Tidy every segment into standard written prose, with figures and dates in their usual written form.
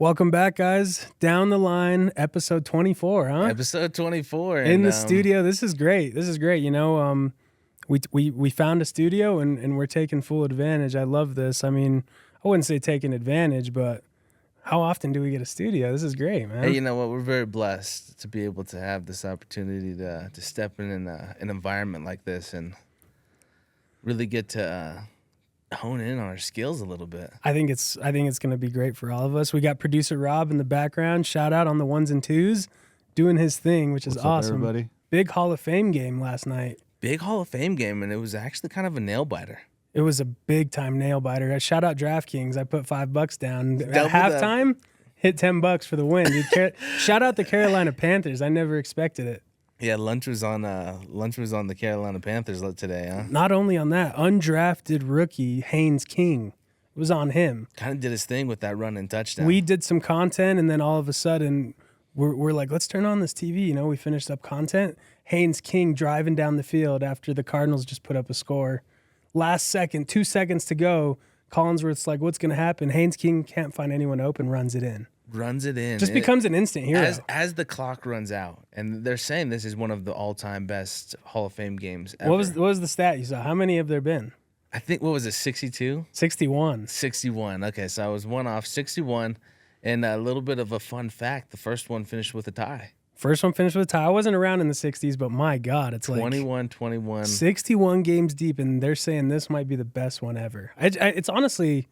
Welcome back, guys. Down the line, episode 24, huh? Episode 24. In the studio. This is great. This is great. You know, we found a studio and we're taking full advantage. I love this. I mean, I wouldn't say taking advantage, but how often do we get a studio? This is great, man. Hey, you know what? We're very blessed to be able to have this opportunity to step in an environment like this and really get to hone in on our skills a little bit. I think it's going to be great for all of us. We got producer Rob in the background. Shout out on the ones and twos, doing his thing, which is awesome. Up, everybody? Big Hall of Fame game last night. Big Hall of Fame game, and it was actually kind of a nail biter. It was a big time nail biter. Shout out DraftKings. I put $5 down at Double halftime. Hit $10 for the win. Dude, shout out the Carolina Panthers. I never expected it. Yeah, lunch was on the Carolina Panthers today, huh? Not only on that, undrafted rookie Haynes King was on him. Kind of did his thing with that run and touchdown. We did some content, and then all of a sudden, we're like, let's turn on this TV. You know, we finished up content. Haynes King driving down the field after the Cardinals just put up a score. Last second, 2 seconds to go. Collinsworth's like, what's going to happen? Haynes King can't find anyone open, runs it in. Just becomes an instant hero. As the clock runs out, and they're saying this is one of the all-time best Hall of Fame games ever. What was the stat you saw? How many have there been? I think, what was it, 62? 61. 61. Okay, so I was one off, 61. And a little bit of a fun fact, the first one finished with a tie. First one finished with a tie. I wasn't around in the 60s, but my God, it's 21. 61 games deep, and they're saying this might be the best one ever. It's honestly...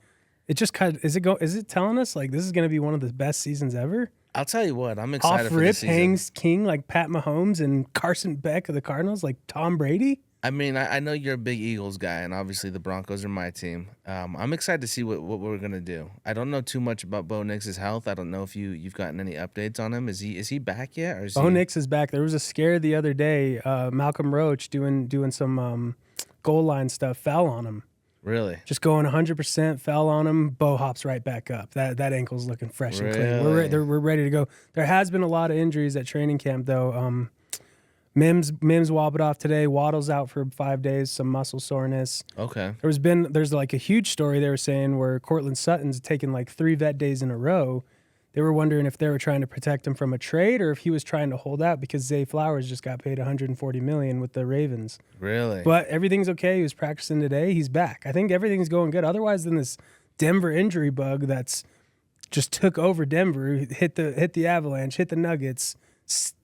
It just kind of, is it telling us like this is going to be one of the best seasons ever? I'll tell you what, I'm excited Off for rip this season. Haynes King like Pat Mahomes and Carson Beck of the Cardinals like Tom Brady. I mean, I know you're a big Eagles guy, and obviously the Broncos are my team. I'm excited to see what we're gonna do. I don't know too much about Bo Nix's health. I don't know if you've gotten any updates on him. Is he back yet? Or Bo Nix is back. There was a scare the other day. Malcolm Roach doing some goal line stuff fell on him. Really? Just going 100%, fell on him. Bo hops right back up. That ankle's looking fresh and clean. We're ready to go. There has been a lot of injuries at training camp, though. Mims wobbled off today. Waddle's out for 5 days, some muscle soreness. Okay. There's like a huge story they were saying where Cortland Sutton's taken like 3 vet days in a row. They were wondering if they were trying to protect him from a trade or if he was trying to hold out because Zay Flowers just got paid $140 million with the Ravens. Really? But everything's okay. He was practicing today. He's back. I think everything's going good. Otherwise than this Denver injury bug that's just took over Denver, hit the Avalanche, hit the Nuggets,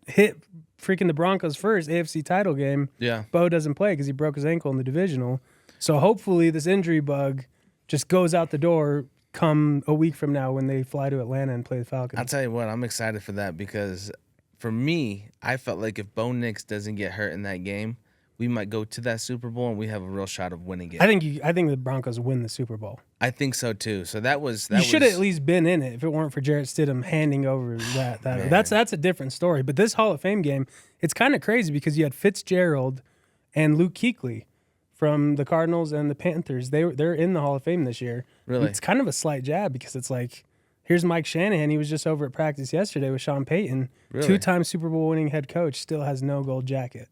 hit freaking the Broncos first AFC title game. Yeah. Bo doesn't play because he broke his ankle in the divisional. So hopefully this injury bug just goes out the door come a week from now when they fly to Atlanta and play the Falcons. I'll tell you what, I'm excited for that because for me, I felt like if Bo Nix doesn't get hurt in that game, we might go to that Super Bowl and we have a real shot of winning it. I think the Broncos win the Super Bowl. I think so too. So you should have at least been in it if it weren't for Jarrett Stidham handing over that. That's a different story. But this Hall of Fame game, it's kind of crazy because you had Fitzgerald and Luke Kuechly from the Cardinals and the Panthers. They're in the Hall of Fame this year. Really? It's kind of a slight jab because it's like, here's Mike Shanahan. He was just over at practice yesterday with Sean Payton. Really? 2-time Super Bowl winning head coach, still has no gold jacket.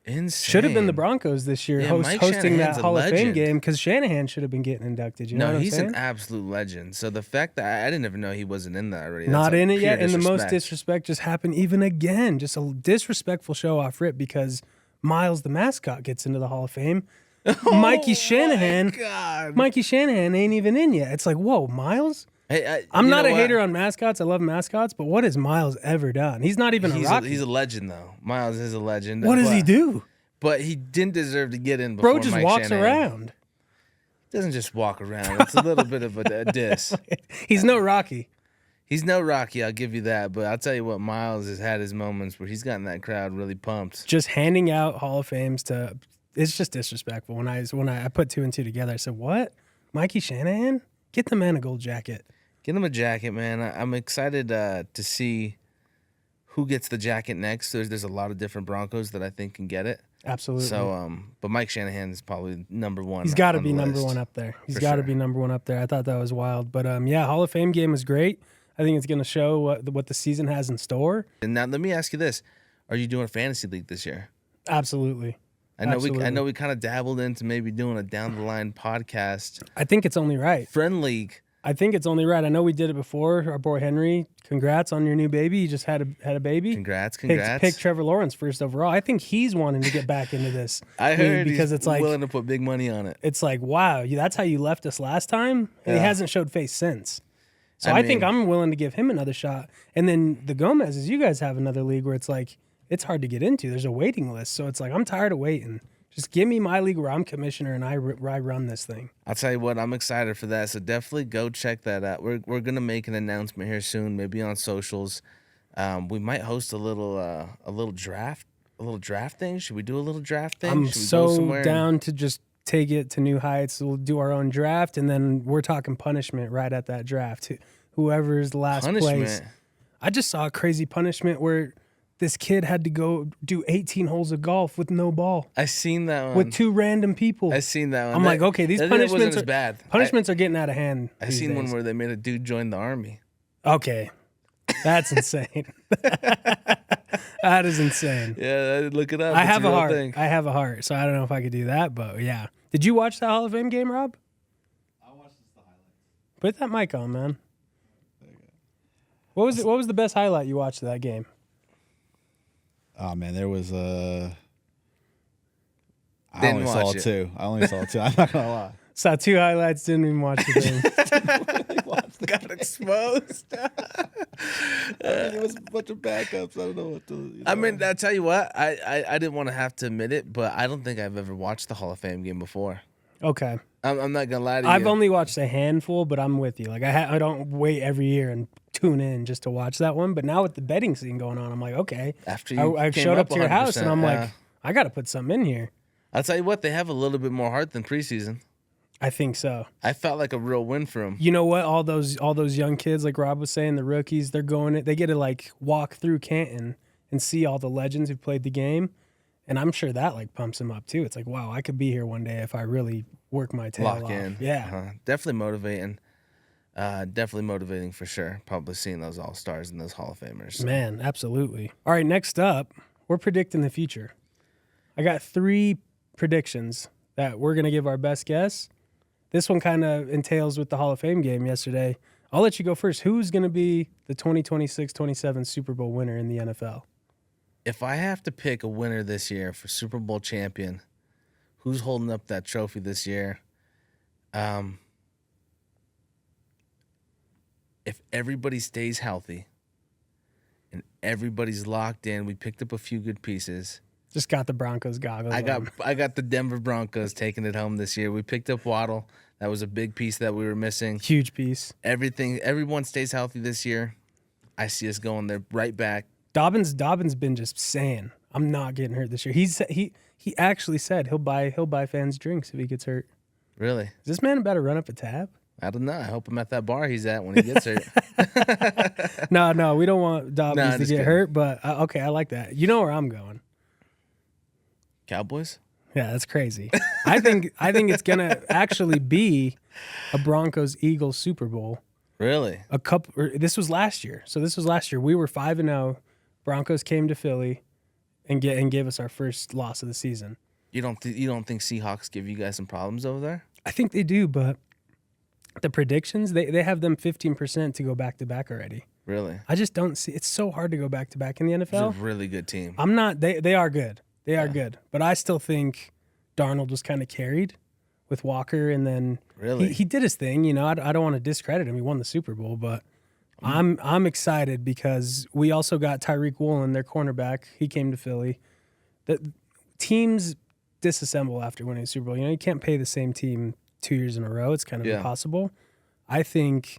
Insane. Should have been the Broncos this year hosting that Hall of Fame game because Shanahan should have been getting inducted. You know what I'm he's saying? an absolute legend. So the fact that I didn't even know he wasn't in that already. Not in it yet, and the most disrespect just happened even again. Just a disrespectful show off rip because Miles the mascot gets into the Hall of Fame. Mikey Shanahan ain't even in yet. It's like, whoa, Miles? Hey, I'm not a hater on mascots. I love mascots, but what has Miles ever done? He's not even a Rocky. He's a legend, though. Miles is a legend. What does he do? But he didn't deserve to get in before Bro just Mike walks Shanahan. around. He doesn't just walk around. It's a little bit of a diss. He's no Rocky. He's no Rocky, I'll give you that. But I'll tell you what, Miles has had his moments where he's gotten that crowd really pumped. Just handing out Hall of Fames to... It's just disrespectful. When I put 2 and 2 together, I said, what? Mikey Shanahan? Get the man a gold jacket. Get him a jacket, man. I'm excited to see who gets the jacket next. There's a lot of different Broncos that I think can get it. Absolutely. So, but Mike Shanahan is probably number one. He's got to be number one up there. He's got to be number one up there. I thought that was wild. But, yeah, Hall of Fame game is great. I think it's going to show what the season has in store. And now let me ask you this. Are you doing a fantasy league this year? Absolutely. I know we kind of dabbled into maybe doing a down the line podcast. I think it's only right. Friend league. I think it's only right. I know we did it before. Our boy Henry, congrats on your new baby. You just had a baby. Congrats. Picked Trevor Lawrence first overall. I think he's wanting to get back into this. I heard because he's it's like willing to put big money on it. it's like wow, that's how you left us last time, and he hasn't showed face since. So I I think mean- I'm willing to give him another shot. And then the Gomez's, you guys have another league where it's like it's hard to get into. There's a waiting list, so it's like I'm tired of waiting. Just give me my league where I'm commissioner and I run this thing. I'll tell you what, I'm excited for that. So definitely go check that out. We're gonna make an announcement here soon, maybe on socials. We might host a little draft thing. Should we do a little draft thing? I'm Should we go so somewhere down to just take it to new heights. We'll do our own draft, and then we're talking punishment right at that draft. Whoever's last punishment. place. I just saw a crazy punishment where this kid had to go do 18 holes of golf with no ball I seen that one. with two random people. I seen that one. I'm like, okay, these that punishments wasn't as are bad. Punishments are getting out of hand. I these seen one days. where they made a dude join the army. Okay, that's insane. That is insane. Yeah, look it up. I It's have a real heart. thing. I have a heart, so I don't know if I could do that, but yeah. Did you watch that Hall of Fame game, Rob? I watched just the highlights. Put that mic on, man. What was the best highlight you watched of that game? Oh man, there was I Didn't only saw watch it. two. I only saw two. I'm not gonna lie. Saw two highlights, didn't even watch the game. Got exposed. It was a bunch of backups. I don't know what to. I mean, I tell you what, I didn't want to have to admit it, but I don't think I've ever watched the Hall of Fame game before. Okay. I'm not gonna lie to you. I've only watched a handful, but I'm with you. Like I don't wait every year and tune in just to watch that one. But now with the betting scene going on, I'm like, okay. After you I came showed up to your house 100%, and I'm yeah. like, I got to put something in here. I'll tell you what, they have a little bit more heart than preseason. I think so. I felt like a real win for them. You know what? All those young kids, like Rob was saying, the rookies, they get to like walk through Canton and see all the legends who played the game. And I'm sure that like pumps them up too. It's like, wow, I could be here one day if I really work my tail Lock off. in. Yeah. Uh-huh. Definitely motivating. Definitely motivating for sure. Probably seeing those All-Stars and those Hall of Famers. So. Man, absolutely. All right, next up, we're predicting the future. I got 3 predictions that we're going to give our best guess. This one kind of entails with the Hall of Fame game yesterday. I'll let you go first. Who's going to be the 2026-27 Super Bowl winner in the NFL? If I have to pick a winner this year for Super Bowl champion, who's holding up that trophy this year? If everybody stays healthy and everybody's locked in, we picked up a few good pieces. Just got the Broncos goggles I on. got the Denver Broncos taking it home this year. We picked up Waddle. That was a big piece that we were missing. Huge piece. Everyone stays healthy this year. I see us going there right back. Dobbins been just saying, I'm not getting hurt this year. He actually said he'll buy fans drinks if he gets hurt. Really? Is this man about to run up a tab? I don't know. I hope I'm at that bar he's at when he gets hurt. No, we don't want Dobbins to just get kidding. hurt, but okay, I like that. You know where I'm going. Cowboys? Yeah, that's crazy. I think it's gonna actually be a Broncos Eagles Super Bowl. Really? This was last year. So this was last year. We were 5-0. Broncos came to Philly and gave us our first loss of the season. You don't think Seahawks give you guys some problems over there? I think they do, but the predictions they have them 15% to go back to back already. Really? I just don't see. It's so hard to go back to back in the It's a NFL. really good team. I'm not. They are good. They are good, but I still think Darnold was kind of carried with Walker, and then Really? he did his thing. You know, I don't want to discredit him. He won the Super Bowl, but I'm excited because we also got Tyreek Woolen, their cornerback. He came to Philly. The teams disassemble after winning a Super Bowl. You know, you can't pay the same team 2 years in a row. It's kind of Yeah. impossible. I think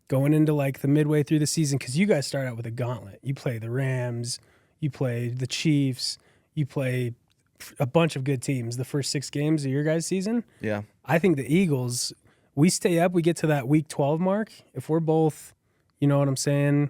going into like the midway through the season, because you guys start out with a gauntlet. You play the Rams, you play the Chiefs, you play a bunch of good teams the first 6 games of your guys' season. Yeah. I think the Eagles, we stay up, we get to that week 12 mark. If we're both, you know what I'm saying,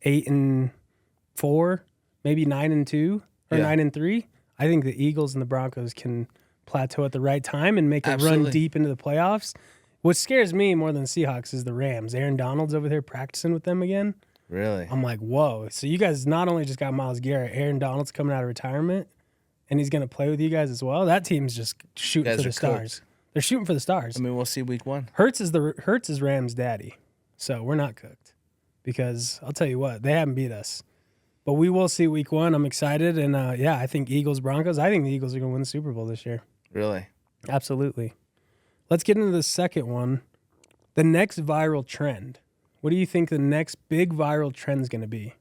8-4, maybe 9-2 or Yeah. 9-3, I think the Eagles and the Broncos can plateau at the right time and make a run Absolutely. deep into the playoffs. What scares me more than the Seahawks is the Rams. Aaron Donald's over there practicing with them again. Really? I'm like, whoa. So you guys not only just got Myles Garrett, Aaron Donald's coming out of retirement, and he's going to play with you guys as well. That team's just shooting You guys for the are cooked. stars. They're shooting for the stars. I mean, we'll see week 1. Hurts is Rams' daddy, so we're not cooked because I'll tell you what, they haven't beat us. But we will see week 1. I'm excited, and yeah, I think Eagles Broncos. I think the Eagles are going to win the Super Bowl this year. Really? Absolutely. Let's get into the second one. The next viral trend. What do you think the next big viral trend is going to be?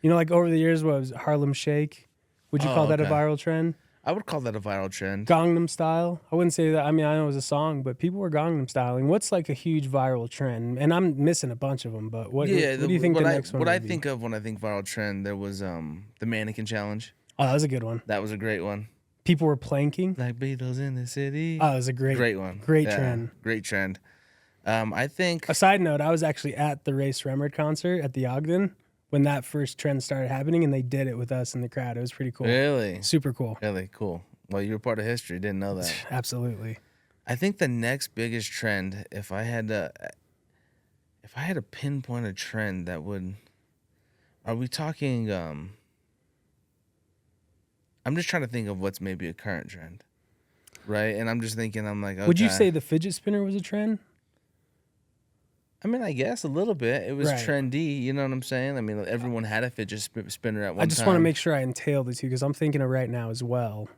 You know, like over the years, what was it, Harlem Shake? Would you call that a okay. viral trend? I would call that a viral trend. Gangnam Style? I wouldn't say that. I mean, I know it was a song, but people were Gangnam Styling. What's like a huge viral trend? And I'm missing a bunch of them, but what do you think the next one What would I be? think of when I think viral trend, there was the mannequin challenge. Oh, that was a good one. That was a great one. People were planking. Like Beatles in the city. Oh, it was a great one. Great Yeah, trend. Great trend. I think A side note, I was actually at the Ray Sremmurd concert at the Ogden when that first trend started happening, and they did it with us in the crowd. It was pretty cool. really, Super cool. really cool. Well, you were part of history. Didn't know that. Absolutely. I think the next biggest trend, if I had to pinpoint a trend that would, are we talking? I'm just trying to think of what's maybe a current trend, right? And I'm just thinking, I'm like, okay. Would you say the fidget spinner was a trend? I mean, I guess a little bit. It was Right. trendy. You know what I'm saying? I mean, everyone had a fidget spinner at one time. I just want to make sure I entail the two because I'm thinking of right now as well.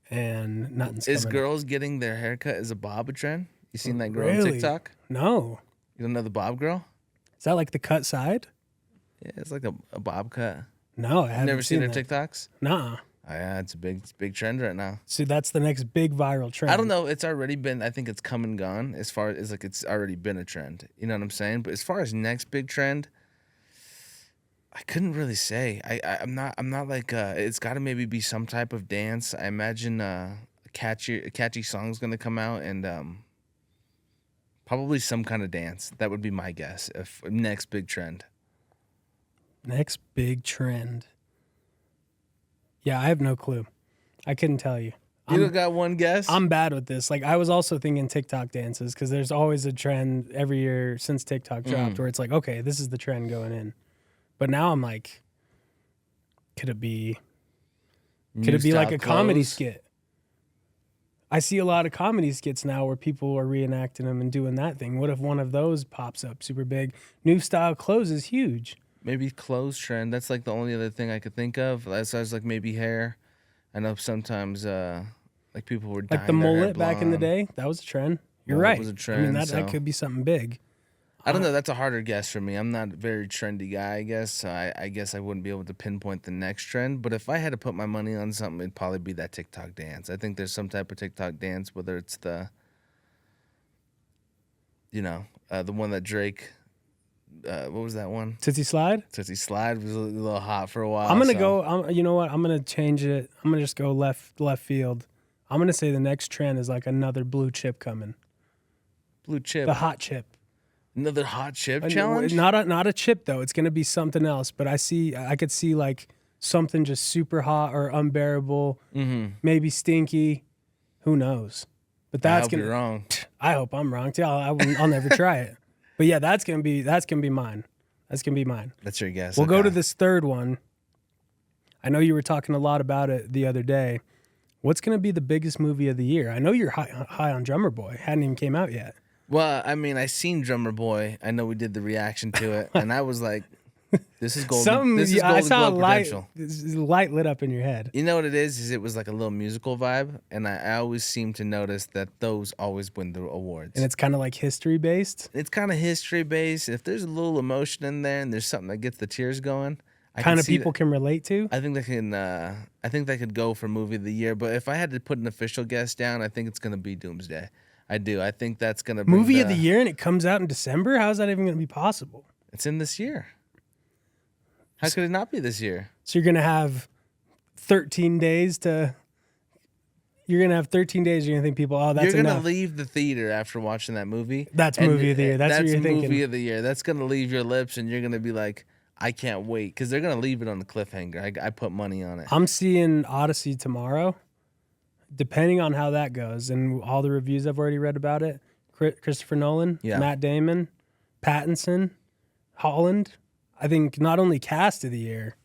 And nothing's Is coming. girls getting their haircut as a bob a trend? You seen that girl on Really? TikTok? No. You don't know the bob girl? Is that like the cut side? Yeah, it's like a bob cut. No, I haven't Never seen her that. TikToks? Nah. Oh, yeah, it's a big trend right now. So that's the next big viral trend. I don't know. It's already been. I think it's come and gone. As far as like, it's already been a trend. You know what I'm saying? But as far as next big trend, I couldn't really say. I'm not like. It's got to maybe be some type of dance. I imagine a catchy song's gonna come out and probably some kind of dance. That would be my guess. If next big trend. Next big trend. Yeah, I have no clue. I couldn't tell you. You don't got one guess? I'm bad with this. Like I was also thinking TikTok dances because there's always a trend every year since TikTok dropped where it's like, okay, this is the trend going in. But now I'm like, could it be like a comedy skit? I see a lot of comedy skits now where people are reenacting them and doing that thing. What if one of those pops up super big? New style clothes is huge. Maybe clothes trend. That's like the only other thing I could think of. Besides like maybe hair. I know sometimes like people were Like the dyeing their hair mullet back in the blonde. day, that was a trend. You're Mullet right. was a I mean, trend, that so- could be something big. I don't know. That's a harder guess for me. I'm not a very trendy guy, I guess. So I guess I wouldn't be able to pinpoint the next trend. But if I had to put my money on something, it'd probably be that TikTok dance. I think there's some type of TikTok dance, whether it's the one that Drake, what was that one? Tootsie Slide? Tootsie Slide was a little hot for a while. I'm going to so- go, you know what? I'm going to change it. I'm going to just go left field. I'm going to say the next trend is like another blue chip coming. Blue chip. The hot chip. Another hot chip And challenge? Not a chip though. It's gonna be something else. But I could see like something just super hot or unbearable, maybe stinky. Who knows? But I that's hope gonna. you're wrong. I hope I'm wrong too. I'll never try it. But yeah, that's gonna be mine. That's gonna be mine. That's your guess. We'll go to okay. this third one. I know you were talking a lot about it the other day. What's gonna be the biggest movie of the year? I know you're high on Drummer Boy. Hadn't even came out yet. Well, I mean, I seen Drummer Boy. I know we did the reaction to it, and I was like, "This is golden. This is I golden saw a Globe light, potential." light lit up in your head. You know what it is? Is it was like a little musical vibe, and I always seem to notice that those always win the awards. And it's kind of like history based. It's kind of history based. If there's a little emotion in there, and there's something that gets the tears going, I Kind can of see people that- can relate to. I think they can. I think they could go for movie of the year. But if I had to put an official guess down, I think it's gonna be Doomsday. I do. I think that's gonna bring Movie of the year and it comes out in December? How is that even going to be possible? It's in this year. How could it not be this year? So you're going to have 13 days to. You're going to have 13 days. You're going to think people, oh, that's You're gonna enough. leave the theater after watching that movie. That's and movie of the year. That's what you're movie thinking. of the year. That's gonna leave your lips, and you're gonna be like, I can't wait, because they're gonna leave it on the cliffhanger. I put money on it. I'm seeing Odyssey tomorrow. Depending on how that goes and all the reviews I've already read about it, Christopher Nolan, Yeah. Matt Damon, Pattinson, Holland. I think not only cast of the year,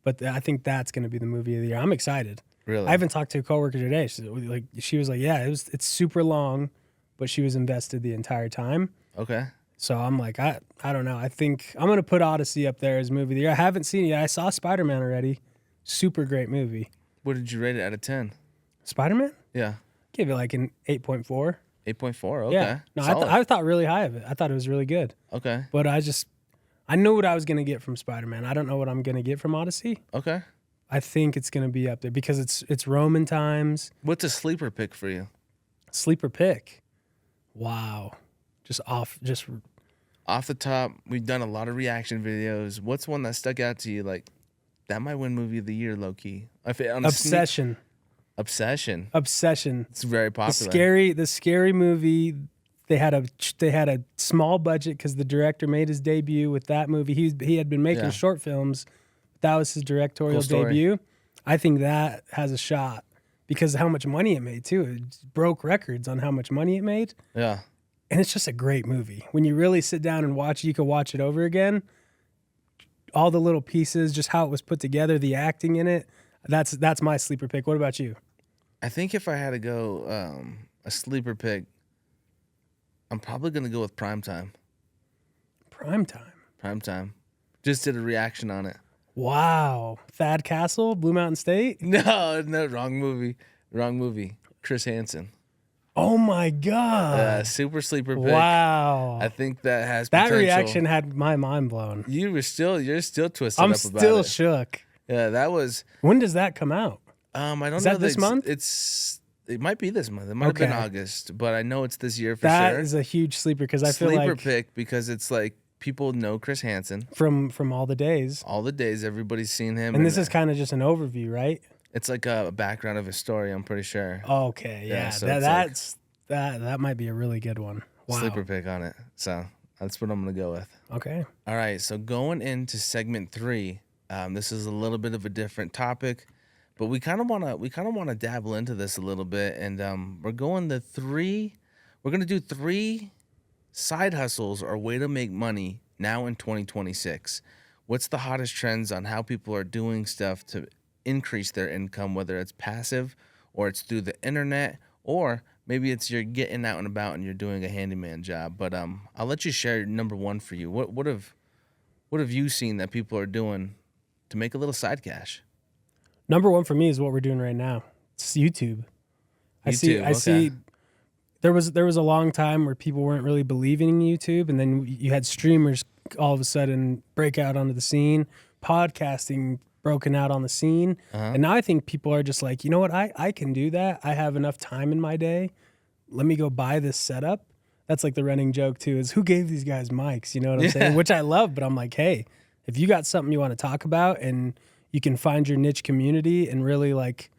but I think that's going to be the movie of the year. I'm excited. Really? I haven't talked to a coworker today. She was like, yeah, it's super long, but she was invested the entire time. Okay. So I'm like, I don't know. I think I'm gonna put Odyssey up there as movie of the year. I haven't seen it yet. I saw Spider-Man already. Super great movie. What did you rate it out of 10? Spider-Man? Yeah. Give it like an 8.4. 8.4. Okay. Yeah. No, Solid. I thought really high of it. I thought it was really good. Okay. But I knew what I was gonna get from Spider-Man. I don't know what I'm gonna get from Odyssey. Okay. I think it's gonna be up there because it's Roman times. What's a sleeper pick for you? Sleeper pick. Wow. Just Off the top, we've done a lot of reaction videos. What's one that stuck out to you? Like, that might win movie of the year, low key. Obsession. Obsession. Obsession. It's very popular. The scary movie. They had a small budget because the director made his debut with that movie. He had been making Yeah. short films. That was his directorial Cool story. debut. I think that has a shot because of how much money it made too. It broke records on how much money it made. Yeah. And it's just a great movie. When you really sit down and watch it, you can watch it over again. All the little pieces, just how it was put together, the acting in it. That's my sleeper pick. What about you? I think if I had to go a sleeper pick, I'm probably going to go with Primetime. Primetime. Primetime. Just did a reaction on it. Wow. Thad Castle, Blue Mountain State. No, wrong movie. Wrong movie. Chris Hansen. Oh my God. Super sleeper pick. Wow. I think that has That potential. reaction had my mind blown. You're still twisted I'm up about still it. shook. Yeah, that was. When does that come out? I don't know. Is that this month? It might be this month. It might have been Okay. August, but I know it's this year for That sure. is a huge sleeper because I feel Sleeper like pick because it's like people know Chris Hansen. from all the days. All the days everybody's seen him. And this is kind of just an overview, right? it's like a background of his story. I'm pretty sure. Okay, Yeah, yeah. so That might be a really good one. Wow. Sleeper pick on it. So that's what I'm gonna go with. Okay. All right, so going into segment 3, this is a little bit of a different topic, but we kind of wanna dabble into this a little bit, and we're gonna do 3 side hustles or way to make money now in 2026. What's the hottest trends on how people are doing stuff to increase their income, whether it's passive or it's through the internet, or maybe it's you're getting out and about and you're doing a handyman job. But I'll let you share number 1 for you. What have you seen that people are doing to make a little side cash? Number one for me is what we're doing right now. It's YouTube. I YouTube, see. There was a long time where people weren't really believing in YouTube, and then you had streamers all of a sudden break out onto the scene, podcasting broken out on the scene, and now I think people are just like, you know what, I can do that. I have enough time in my day. Let me go buy this setup. That's like the running joke too, is who gave these guys mics? You know what I'm saying? Which I love, but I'm like, hey, if you got something you want to talk about and you can find your niche community and really like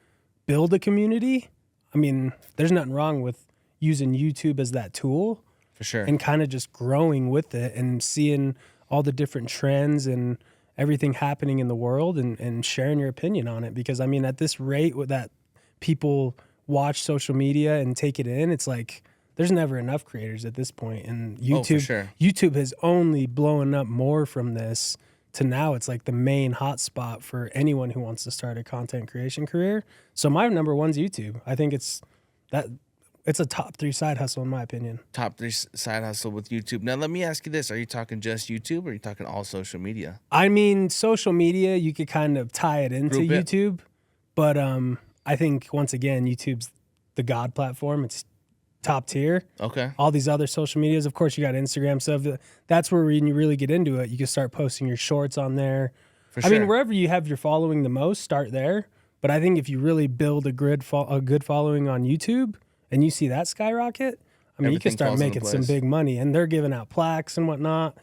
build a community, I mean, there's nothing wrong with using YouTube as that tool For sure. and kind of just growing with it and seeing all the different trends and everything happening in the world and sharing your opinion on it. Because I mean, at this rate with that people watch social media and take it in, it's like there's never enough creators at this point. And YouTube, sure. YouTube has only blown up more from this to now it's like the main hotspot for anyone who wants to start a content creation career. So my number one's YouTube. I think it's a top 3 side hustle in my opinion. Top 3 side hustle with YouTube. Now let me ask you this: are you talking just YouTube, or are you talking all social media? I mean, social media, you could kind of tie it into Group it. YouTube, but I think once again, YouTube's the god platform. It's top tier. Okay. All these other social medias, of course, you got Instagram stuff. That's where when you really get into it, you can start posting your shorts on there. For I sure. mean, wherever you have your following the most, start there. But I think if you really build a good following on YouTube and you see that skyrocket, I mean, you can Everything start falls into making some place. big money. And they're giving out plaques and whatnot,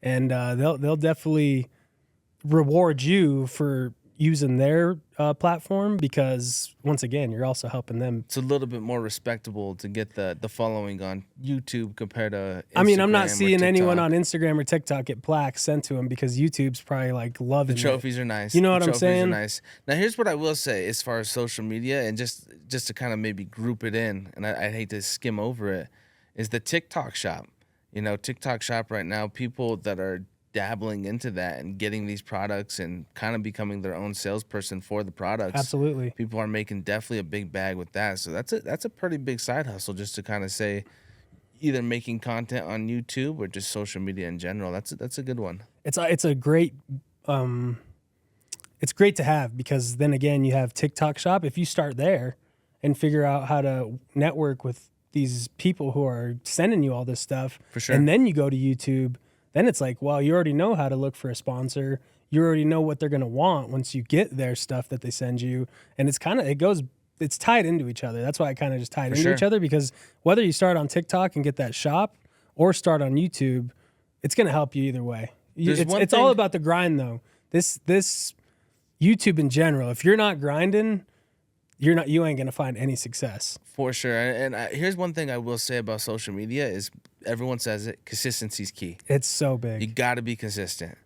and they'll definitely reward you for using their platform because once again, you're also helping them. It's a little bit more respectable to get the following on YouTube compared to Instagram. I mean, I'm not or seeing anyone TikTok. on Instagram or TikTok get plaques sent to them because YouTube's probably like loving The it. trophies are nice. You know The what I'm trophies saying? Are nice. Now, here's what I will say as far as social media, and just to kind of maybe group it in, and I hate to skim over it, is the TikTok shop. You know, TikTok shop right now, people that are dabbling into that and getting these products and kind of becoming their own salesperson for the products. Absolutely. People are making definitely a big bag with that. So that's a pretty big side hustle, just to kind of say either making content on YouTube or just social media in general. That's a good one. It's a great it's great to have, because then again, you have TikTok Shop. If you start there and figure out how to network with these people who are sending you all this stuff, For sure. and then you go to YouTube, then it's like, well, you already know how to look for a sponsor. You already know what they're going to want once you get their stuff that they send you. And it's it's tied into each other. That's why I kind of just tied into sure. each other, because whether you start on TikTok and get that shop or start on YouTube, it's going to help you either way. There's It's one all thing- about the grind, though. This YouTube in general, if you're not grinding, you ain't gonna find any success. For sure. And here's one thing I will say about social media is everyone says it, consistency's key. It's so You big. got to be consistent.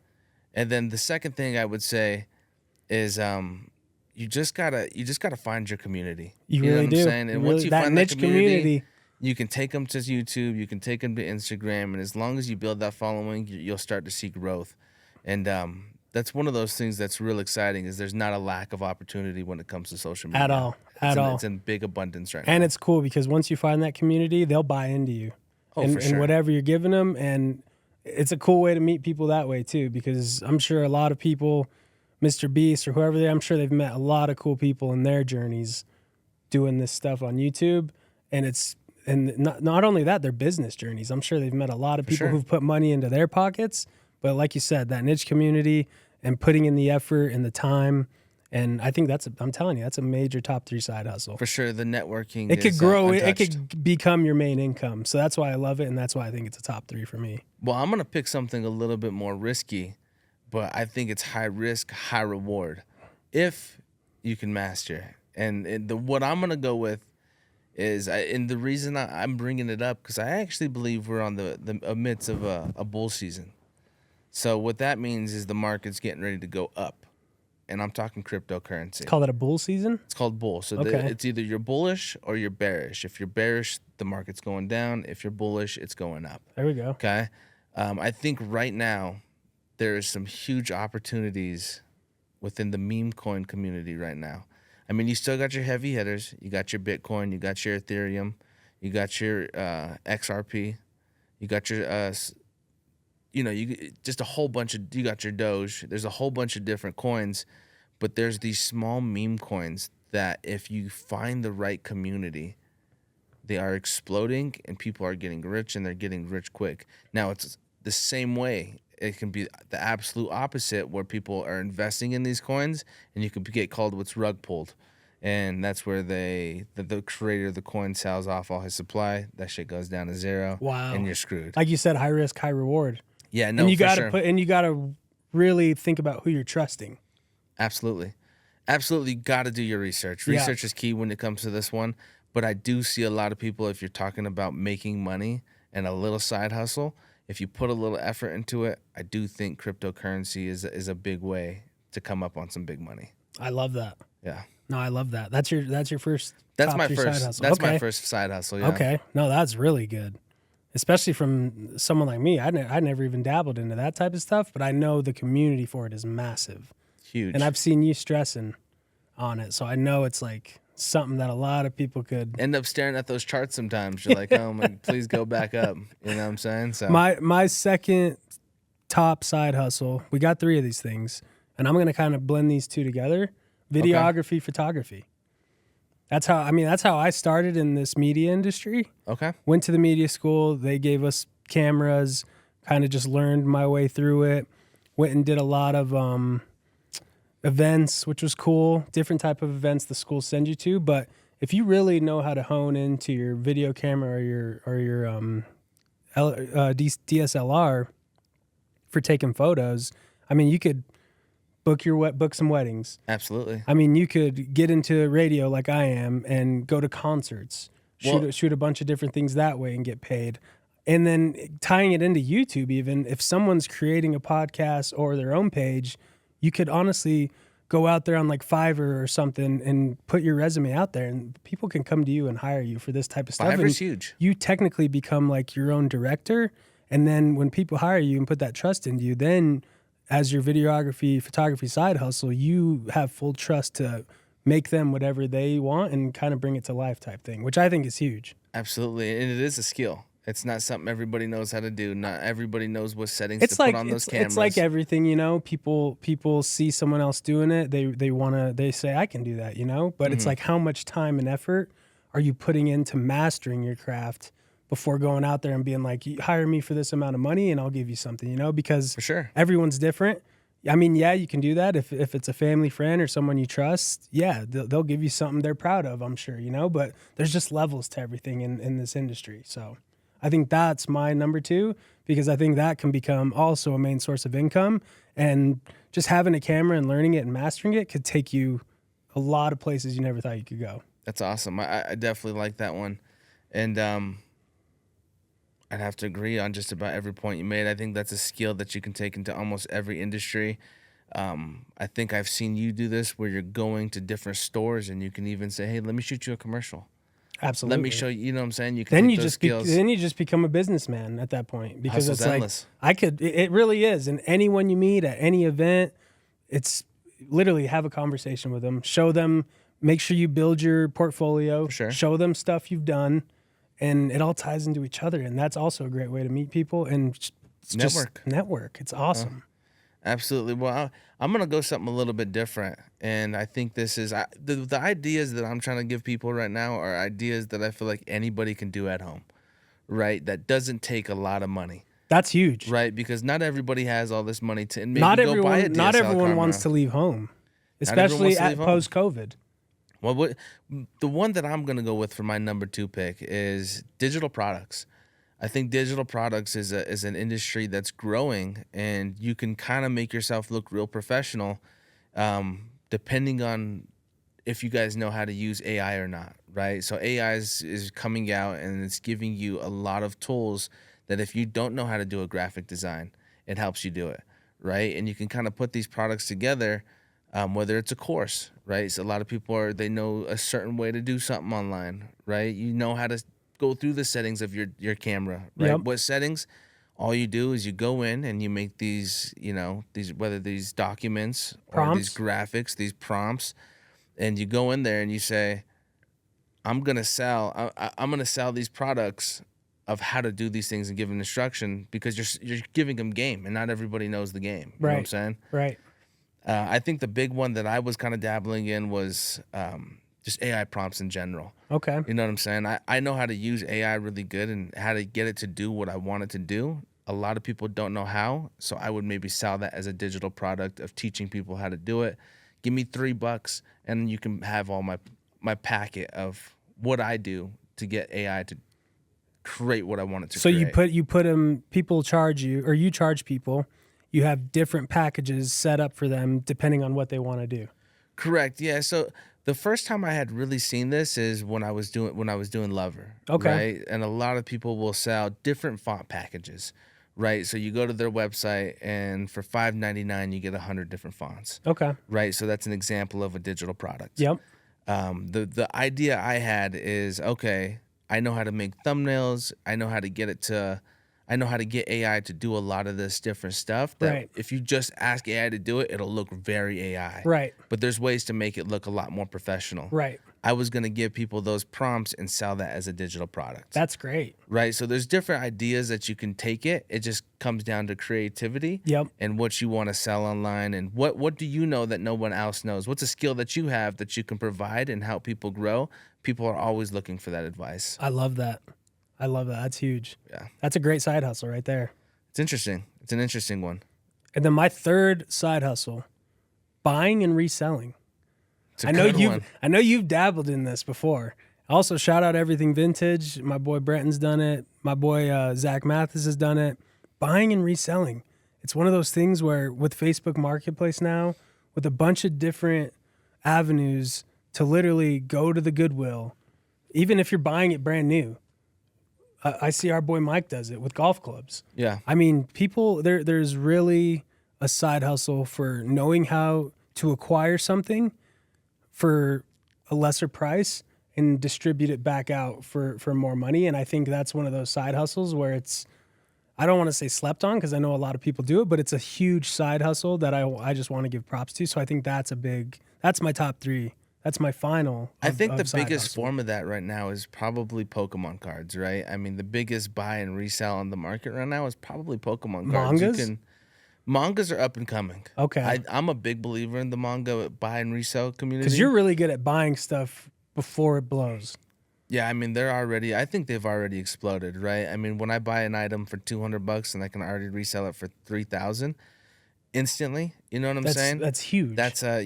And then the second thing I would say is you just gotta find your community. You know really what do. I'm saying? And You once really- you that find niche that community, community. you can take them to YouTube, you can take them to Instagram, and as long as you build that following, you'll start to see growth. And that's one of those things that's real exciting, is there's not a lack of opportunity when it comes to social media. At all. At all. It's in big abundance right And now. it's cool because once you find that community, they'll buy into you. Oh, and, for sure. and whatever you're giving them. And it's a cool way to meet people that way too, because I'm sure a lot of people, Mr. Beast or whoever I'm sure they've met a lot of cool people in their journeys doing this stuff on YouTube. And not only that, their business journeys. I'm sure they've met a lot of people sure. who've put money into their pockets. But like you said, that niche community and putting in the effort and the time. And I think I'm telling you, that's a major top 3 side hustle. For sure, the networking It could is, grow. It untouched. could become your main income. So that's why I love it, and that's why I think it's a top 3 for me. Well, I'm going to pick something a little bit more risky, but I think it's high risk, high reward if you can master. And what I'm going to go with is, and the reason I'm bringing it up, because I actually believe we're on the midst of a bull season. So what that means is the market's getting ready to go up. And I'm talking cryptocurrency. Call that a bull season? It's called bull. So Okay. it's either you're bullish or you're bearish. If you're bearish, the market's going down. If you're bullish, it's going up. There we go. Okay. I think right now there is some huge opportunities within the meme coin community right now. I mean, you still got your heavy hitters. You got your Bitcoin. You got your Ethereum. You got your XRP. You got your you just a whole bunch of, you got your Doge. There's a whole bunch of different coins, but there's these small meme coins that if you find the right community, they are exploding and people are getting rich, and they're getting rich quick. Now it's the same way. It can be the absolute opposite, where people are investing in these coins and you could get called what's rug pulled. And that's where the creator of the coin sells off all his supply. That shit goes down to zero. Wow. And you're screwed. Like you said, high risk, high reward. Yeah, no, and you for gotta sure. you gotta really think about who you're trusting. Absolutely. Absolutely got to do your research. Yeah. Research is key when it comes to this one. But I do see a lot of people, if you're talking about making money and a little side hustle, if you put a little effort into it, I do think cryptocurrency is a big way to come up on some big money. I love that. Yeah. No, I love that. That's your first. That's top my 3 first side hustle. that's okay. my first side hustle, yeah. Okay. No, that's really good. Especially from someone like me. I never even dabbled into that type of stuff, but I know the community for it is massive. Huge. And I've seen you stressing on it. So I know it's like something that a lot of people could. end up staring at those charts sometimes. You're like, oh my, please go back up. You know what I'm saying? So My second top side hustle, we got 3 of these things, and I'm going to kind of blend these 2 together. Videography, photography. That's how I started in this media industry. okay. Went to the media school. They gave us cameras, kind of just learned my way through it. Went and did a lot of events, which was cool. Different type of events the school send you to. But if you really know how to hone into your video camera or your DSLR for taking photos, I mean, you could book some weddings. Absolutely. I mean, you could get into radio like I am and go to concerts, Well- shoot a bunch of different things that way and get paid. And then tying it into YouTube, even if someone's creating a podcast or their own page, you could honestly go out there on like Fiverr or something and put your resume out there, and people can come to you and hire you for this type of stuff. Fiverr's And huge. you technically become like your own director, And then when people hire you and put that trust into you, then as your videography, photography side hustle, you have full trust to make them whatever they want and kind of bring it to life type thing, which I think is huge. Absolutely, and it is a skill. It's not something everybody knows how to do. Not everybody knows what settings It's to like put on those cameras. it's like everything, you know. People see someone else doing it, they say I can do that, you know. But it's like how much time and effort are you putting into mastering your craft before going out there and being like, "You hire me for this amount of money and I'll give you something," you know, because For sure. everyone's different. I mean, yeah, you can do that if it's a family friend or someone you trust. Yeah, they'll give you something they're proud of, I'm sure, you know. But there's just levels to everything in this industry. So I think that's my number 2 because I think that can become also a main source of income. And just having a camera and learning it and mastering it could take you a lot of places you never thought you could go. That's awesome. I definitely like that one, and I'd have to agree on just about every point you made. I think that's a skill that you can take into almost every industry. I think I've seen you do this where you're going to different stores and you can even say, "Hey, let me shoot you a commercial. Absolutely. Let me show you." You know what I'm saying? You can Then take you those just skills. then you just become a businessman at that point because Hustle's it's endless. like it really is. And anyone you meet at any event, it's literally have a conversation with them, show them, make sure you build your portfolio, sure. show them stuff you've done, and it all ties into each other. And that's also a great way to meet people and just network. It's awesome. Absolutely. Well, I'm going to go something a little bit different. And I think this is the ideas that I'm trying to give people right now are ideas that I feel like anybody can do at home, right? That doesn't take a lot of money, That's huge. right? Because not everybody has all this money to and maybe Not go buy a everyone, not DSLR everyone camera. wants to leave home, everyone especially wants to at leave home. post-COVID. Well, the one that I'm going to go with for my number 2 pick is digital products. I think digital products is an industry that's growing, and you can kind of make yourself look real professional, depending on if you guys know how to use AI or not, right? So AI is coming out, and it's giving you a lot of tools that if you don't know how to do a graphic design, it helps you do it, right? And you can kind of put these products together, whether it's a course, right? So a lot of people they know a certain way to do something online, right? You know how to go through the settings of your camera, right? Yep. What settings? All you do is you go in and you make these, whether these documents or these graphics, these prompts, and you go in there and you say, I'm gonna sell these products of how to do these things and give them instruction because you're giving them game, and not everybody knows the game. You know what I'm saying? Right. I think the big one that I was kind of dabbling in was just AI prompts in general. Okay. You know what I'm saying? I know how to use AI really good and how to get it to do what I want it to do. A lot of people don't know how, so I would maybe sell that as a digital product of teaching people how to do it. Give me $3 and you can have all my packet of what I do to get AI to create what I want it to So create. you put them, people charge you, or you charge people. You have different packages set up for them depending on what they want to do. Correct. Yeah. So the first time I had really seen this is when I was doing Lover. Okay. Right. And a lot of people will sell different font packages. Right. So you go to their website and for $5.99 you get 100 different fonts. Okay. Right. So that's an example of a digital product. Yep. The idea I had is, okay, I know how to make thumbnails. I know how to get AI to do a lot of this different stuff that Right. if you just ask AI to do it, it'll look very AI. Right. But there's ways to make it look a lot more professional. Right. I was going to give people those prompts and sell that as a digital product. That's great. Right. So there's different ideas that you can take it. It just comes down to creativity. Yep. And what you want to sell online and what do you know that no one else knows? What's a skill that you have that you can provide and help people grow? People are always looking for that advice. I love that. That's huge. Yeah. That's a great side hustle right there. It's interesting. It's an interesting one. And then my third side hustle, buying and reselling. It's a good one. I know you've dabbled in this before. Also, shout out Everything Vintage. My boy Brenton's done it. My boy Zach Mathis has done it. Buying and reselling. It's one of those things where with Facebook Marketplace now, with a bunch of different avenues to literally go to the Goodwill, even if you're buying it brand new. I see our boy Mike does it with golf clubs. Yeah. I mean, people, there's really a side hustle for knowing how to acquire something for a lesser price and distribute it back out for more money. And I think that's one of those side hustles where it's I don't want to say slept on because I know a lot of people do it, but it's a huge side hustle that I just want to give props to. So I think that's my top 3. That's my final. I think the side biggest hustle. form of that right now is probably Pokemon cards, right? I mean, the biggest buy and resell on the market right now is probably Pokemon cards. Mangas? Mangas are up and coming. Okay. I'm a big believer in the manga buy and resell community. Because you're really good at buying stuff before it blows. Yeah, I mean, I think they've already exploded, right? I mean, when I buy an item for $200 and I can already resell it for 3,000 instantly, you know what I'm saying? That's huge. That's a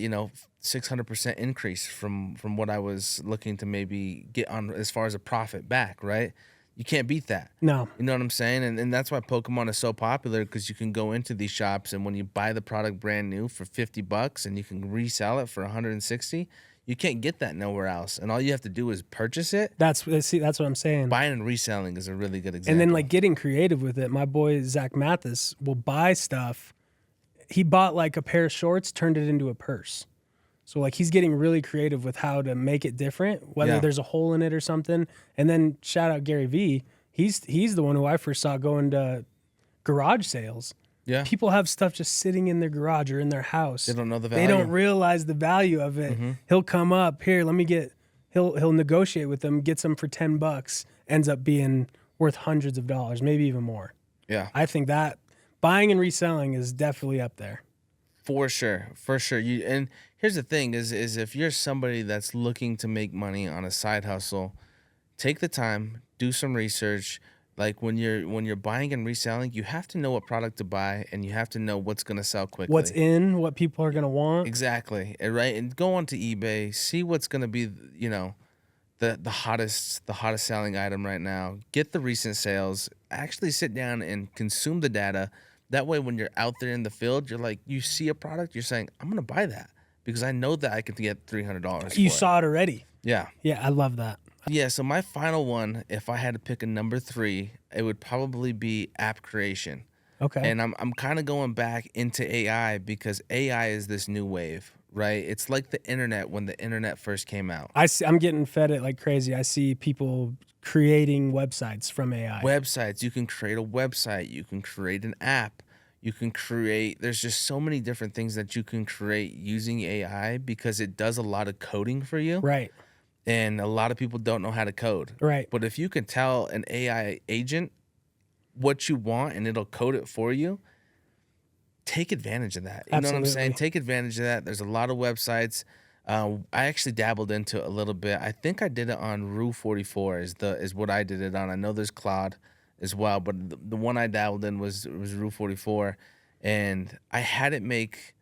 600% increase from what I was looking to maybe get on as far as a profit back, right? You can't beat that. No. You know what I'm saying? And that's why Pokemon is so popular, because you can go into these shops and when you buy the product brand new for $50 and you can resell it for 160, you can't get that nowhere else. And all you have to do is purchase it. That's what I'm saying. Buying and reselling is a really good example. And then like getting creative with it. My boy Zach Mathis will buy stuff. He bought like a pair of shorts, turned it into a purse. So like he's getting really creative with how to make it different, whether Yeah. there's a hole in it or something. And then shout out Gary Vee. He's the one who I first saw going to garage sales. yeah, People have stuff just sitting in their garage or in their house. they don't know the They value. don't realize the value of it. He'll come up here. He'll negotiate with them, gets them for $10, ends up being worth hundreds of dollars, maybe even more. Yeah, I think that buying and reselling is definitely up there. for sure. And here's the thing: is if you're somebody that's looking to make money on a side hustle, take the time, do some research. Like when you're buying and reselling, you have to know what product to buy, and you have to know what's going to sell quickly. What's in, what people are gonna want. Exactly, right? And go onto eBay, see what's going to be, the hottest selling item right now. Get the recent sales. Actually sit down and consume the data. That way, when you're out there in the field, you're like, you see a product, you're saying, I'm going to buy that because I know that I can get $300. You for saw it already. Yeah. Yeah, I love that. Yeah, so my final one, if I had to pick a number 3, it would probably be app creation. Okay. And I'm kind of going back into AI because AI is this new wave, right? It's like the internet when the internet first came out. I'm getting fed it like crazy. I see people creating websites from AI. Websites, you can create a website, you can create an app, there's just so many different things that you can create using AI because it does a lot of coding for you. Right. And a lot of people don't know how to code. Right. But if you can tell an AI agent what you want and it'll code it for you, take advantage of that. You know what I'm saying? Absolutely. Take advantage of that. There's a lot of websites. I actually dabbled into it a little bit. I think I did it on Rue 44 is what I did it on. I know there's Claude as well, but the one I dabbled in was Rue 44, and I had it make.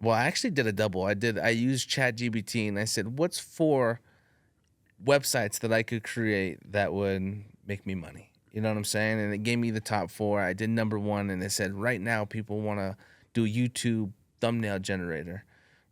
Well, I actually did a double. I used ChatGPT and I said, "What's 4 websites that I could create that would make me money?" You know what I'm saying? And it gave me the top 4. I did number 1, and it said, right now people want to do a YouTube thumbnail generator,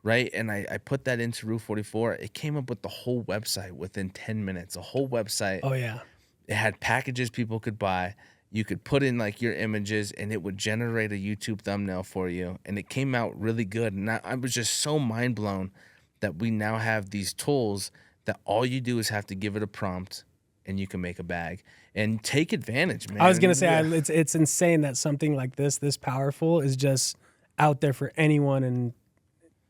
right? And I put that into Rue 44. It came up with the whole website within 10 minutes. A whole website. Oh yeah. It had packages people could buy. You could put in like your images and it would generate a YouTube thumbnail for you. And it came out really good. And I was just so mind blown that we now have these tools that all you do is have to give it a prompt and you can make a bag and take advantage, man. I was gonna say Yeah. it's insane that something like this powerful is just out there for anyone and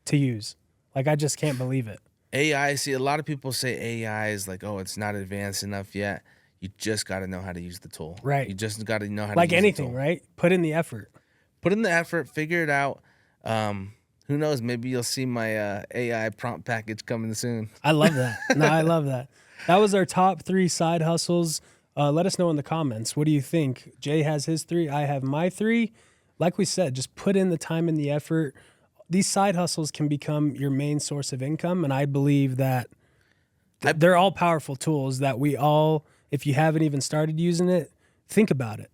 to use. Like I just can't believe it. AI, see, a lot of people say AI is like, oh, it's not advanced enough yet. You just got to know how to use the tool. Right. You just got to know how to Like use anything, the tool. right? Put in the effort. Put in the effort, figure it out. Who knows? Maybe you'll see my AI prompt package coming soon. I love that. No, I love that. That was our top 3 side hustles. Let us know in the comments. What do you think? Jay has his 3. I have my 3. Like we said, just put in the time and the effort. These side hustles can become your main source of income. And I believe that they're all powerful tools that we all, if you haven't even started using it, think about it.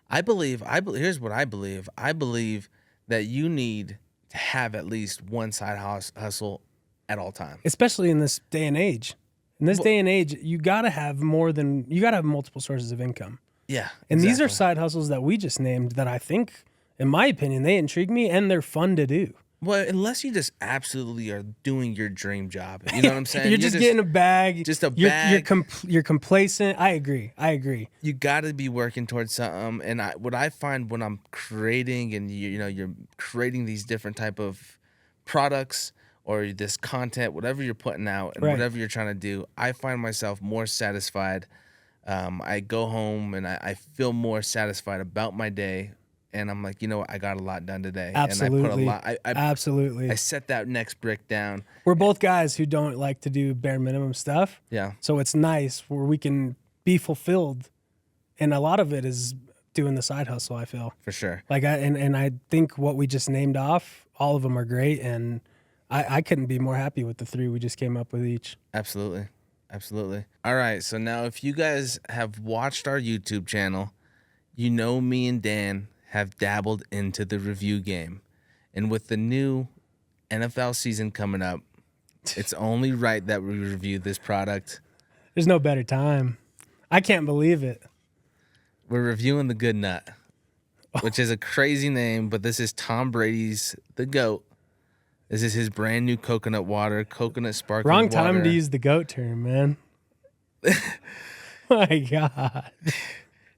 I believe, here's what I believe. I believe that you need to have at least one side hustle at all times. Especially in this day and age. In this day and age, you got to have multiple sources of income. Yeah. And these are exactly. side hustles that we just named that I think, in my opinion, they intrigue me and they're fun to do. Well, unless you just absolutely are doing your dream job. You know what I'm saying? You're just getting a bag. just a You're bag. you're complacent. I agree. You got to be working towards something. And what I find when I'm creating and you're creating these different type of products or this content, whatever you're putting out and Right. whatever you're trying to do, I find myself more satisfied. I go home and I feel more satisfied about my day. And I'm like, you know what? I got a lot done today. Absolutely. And I put a lot. Absolutely. I set that next brick down. We're both guys who don't like to do bare minimum stuff. Yeah. So it's nice where we can be fulfilled. And a lot of it is doing the side hustle, I feel. For sure. Like and I think what we just named off, all of them are great. And I couldn't be more happy with the 3 we just came up with each. Absolutely. Absolutely. All right. So now if you guys have watched our YouTube channel, you know me and Dan have dabbled into the review game. And with the new NFL season coming up, it's only right that we review this product. There's no better time. I can't believe it. We're reviewing the Good Nut, which is a crazy name, but this is Tom Brady's The GOAT. This is his brand new coconut water, coconut sparkling Wrong water. time to use the GOAT term, man. My God.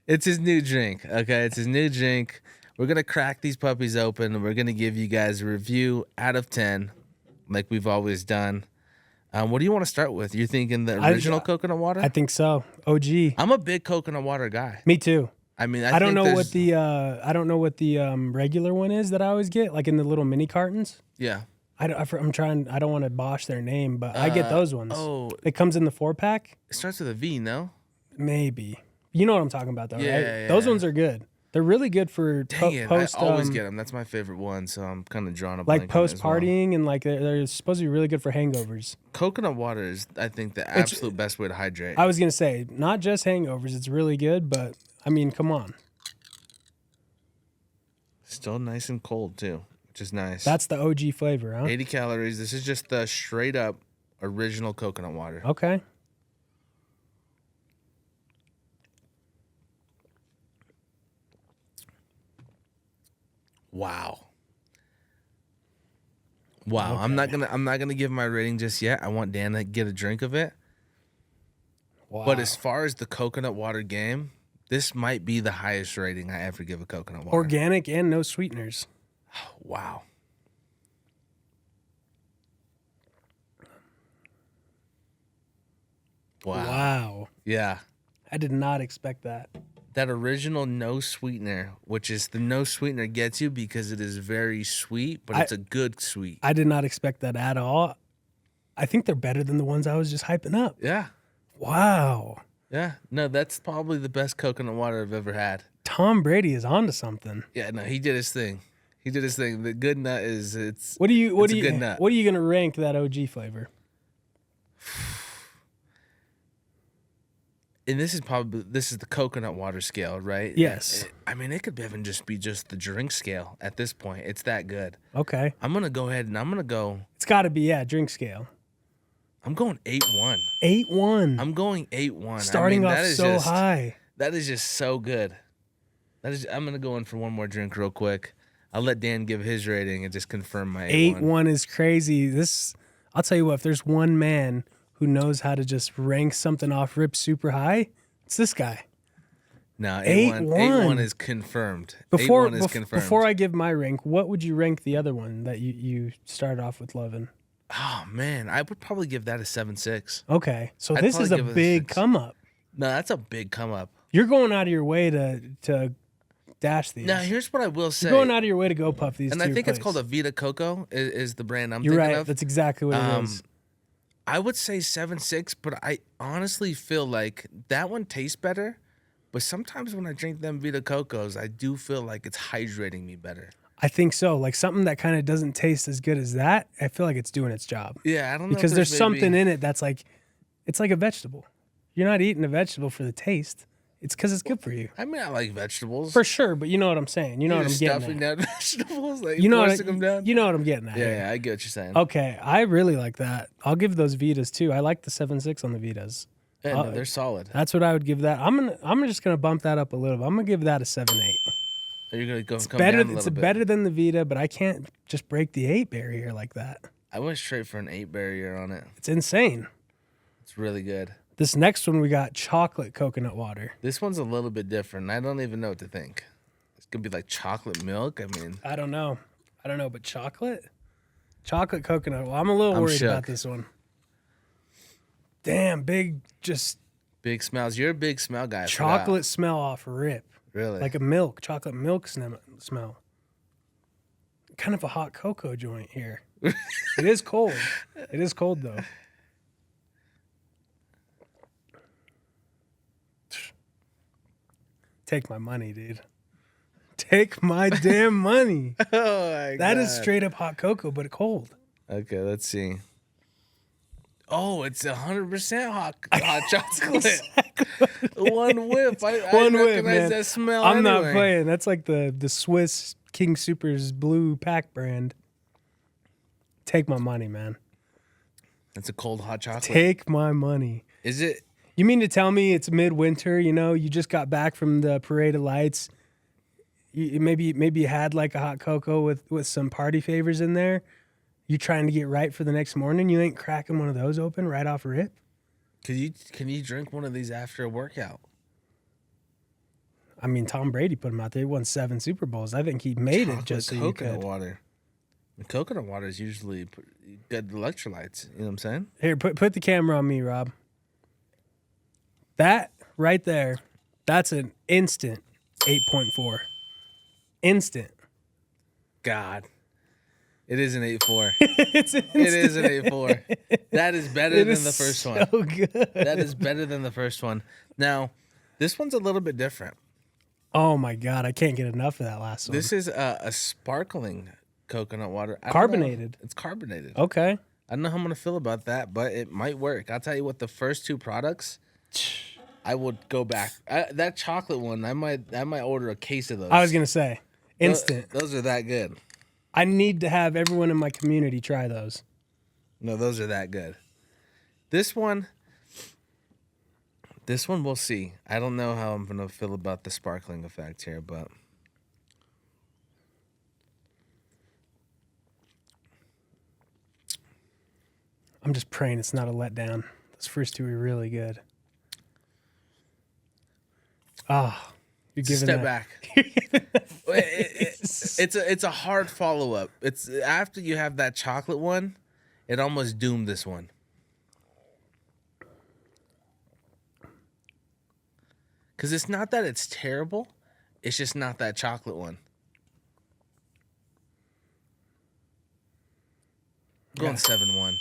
It's his new drink, okay? It's his new drink. We're going to crack these puppies open, and we're going to give you guys a review out of 10, like we've always done. What do you want to start with? You're thinking the original coconut water? I think so. OG. I'm a big coconut water guy. Me too. I mean, I don't think know what the regular one is that I always get, like in the little mini cartons. Yeah. I don't want to bosh their name, but I get those ones. Oh, It comes in the 4-pack. it starts with a V, no? Maybe. You know what I'm talking about, though, Yeah, right? yeah, Those yeah. ones are good. They're really good for Dang it. post. I always get them. That's my favorite one, so I'm kind of drawing a blank like on it post as well. partying, and like they're supposed to be really good for hangovers. Coconut water is, I think, the absolute best way to hydrate. I was gonna say not just hangovers. It's really good, but I mean, come on. Still nice and cold, too, which is nice. That's the OG flavor, huh? 80 calories. This is just the straight up original coconut water. Okay. Wow. Wow. I'm not gonna give my rating just yet. I want Dan to get a drink of it. Wow. But as far as the coconut water game, this might be the highest rating I ever give a coconut water. Organic and no sweeteners. Wow. Wow. Wow. Yeah. I did not expect that. That original no sweetener, which is the no sweetener gets you because it is very sweet, but it's a good sweet. I did not expect that at all. I think they're better than the ones I was just hyping up. Yeah. Wow. Yeah. No, that's probably the best coconut water I've ever had. Tom Brady is onto something. Yeah, no, he did his thing. He did his thing. The Good Nut is it's What a good nut. what are you gonna rank that OG flavor? and this is the coconut water scale, right? Yes. I mean, it could even just be just the drink scale at this point. It's that good. Okay. I'm gonna go ahead and I'm It's gotta be, drink scale. going 8-1. 8-1. I'm going 8-1. Starting off that is so just, high. That is just so good. I'm gonna go in for one more drink real quick. I'll let Dan give his rating and just confirm my 8-1. 8-1 is crazy. I'll tell you what, if there's one man who knows how to just rank something off rip super high, it's this guy. No, 8-1. 8-1 is confirmed. Before 8-1 is confirmed. before I give my rank, what would you rank the other one that you started off with loving? Oh man, I would probably give that a 7.6. Okay, so I'd this is a probably give it a big 6. come up. No, that's a big come up. You're going out of your way to dash these. Now, here's what I will say. You're going out of your way to go puff these. and to I your think it's place. called a Vita Coco is the brand I'm You're thinking right. of. That's exactly what it is. I would say 7.6, but I honestly feel like that one tastes better. But sometimes when I drink them Vita Cocos, I do feel like it's hydrating me better. I think so. Like something that kind of doesn't taste as good as that, I feel like it's doing its job. Yeah, I don't know. Because if there's something maybe- in it that's like, it's like a vegetable. You're not eating a vegetable for the taste. It's because it's good for you. I mean, I like vegetables. For sure, but you know what I'm saying. You know what I'm getting stuffing at. down vegetables, like You know what forcing them down. You know what I'm getting at. Yeah, here. yeah, I get what you're saying. Okay, I really like that. I'll give those Vitas too. I like the 7.6 on the Vitas. Yeah, no, they're solid. That's what I would give that. I'm just gonna bump that up a little bit. I'm gonna give that a 7.8. Or you're gonna go come Better. down a It's little bit. better than the Vita, but I can't just break the 8 barrier like that. I went straight for an 8 barrier on it. It's insane. It's really good. This next one we got chocolate coconut water. This one's a little bit different. I don't even know what to think. It's gonna be like chocolate milk. I mean, I don't know, but chocolate coconut. Well, I'm a little worried about shook. this one. Damn, big, just big smells. You're a big smell guy. I forgot. chocolate smell off rip. Really? Like a chocolate milk smell. Kind of a hot cocoa joint here. It is cold. It is cold though. Take my money, dude. Take my damn money. Oh my That God. is straight up hot cocoa, but cold. Okay, let's see. Oh, it's 100% hot chocolate. One whiff. I One whiff, recognize man. that smell. I'm not anyway. playing. That's like the Swiss King Soopers blue pack brand. Take my money, man. It's a cold hot chocolate. Take my money. Is it? You mean to tell me it's midwinter? You know, you just got back from the Parade of Lights. Maybe you had like a hot cocoa with some party favors in there. You trying to get right for the next morning. You ain't cracking one of those open right off rip. Can you drink one of these after a workout? I mean, Tom Brady put him out there. He won 7 Super Bowls. I think he made it just so you coconut could. water. The coconut water is usually good electrolytes. You know what I'm saying? Here, put the camera on me, Rob. That right there, that's an instant 8.4. Instant. God. It is an 8.4. It's an It is an 8.4. That is better It than is the first so one. good. That is better than the first one. Now, this one's a little bit different. Oh my God, I can't get enough of that last one. This is a sparkling coconut water. I don't know. Carbonated. It's carbonated. Okay. I don't know how I'm gonna feel about that, but it might work. I'll tell you what. The first 2 products, I would go back. That chocolate one, I might order a case of those. I was gonna say, instant. Those are that good. I need to have everyone in my community try those. No, those are that good. This one we'll see. I don't know how I'm gonna feel about the sparkling effect here, but I'm just praying it's not a letdown. Those first 2 are really good. Ah, you're giving step that. back. It's a hard follow up. It's after you have that chocolate one, it almost doomed this one. Because it's not that it's terrible, it's just not that chocolate one. I'm going 7-1,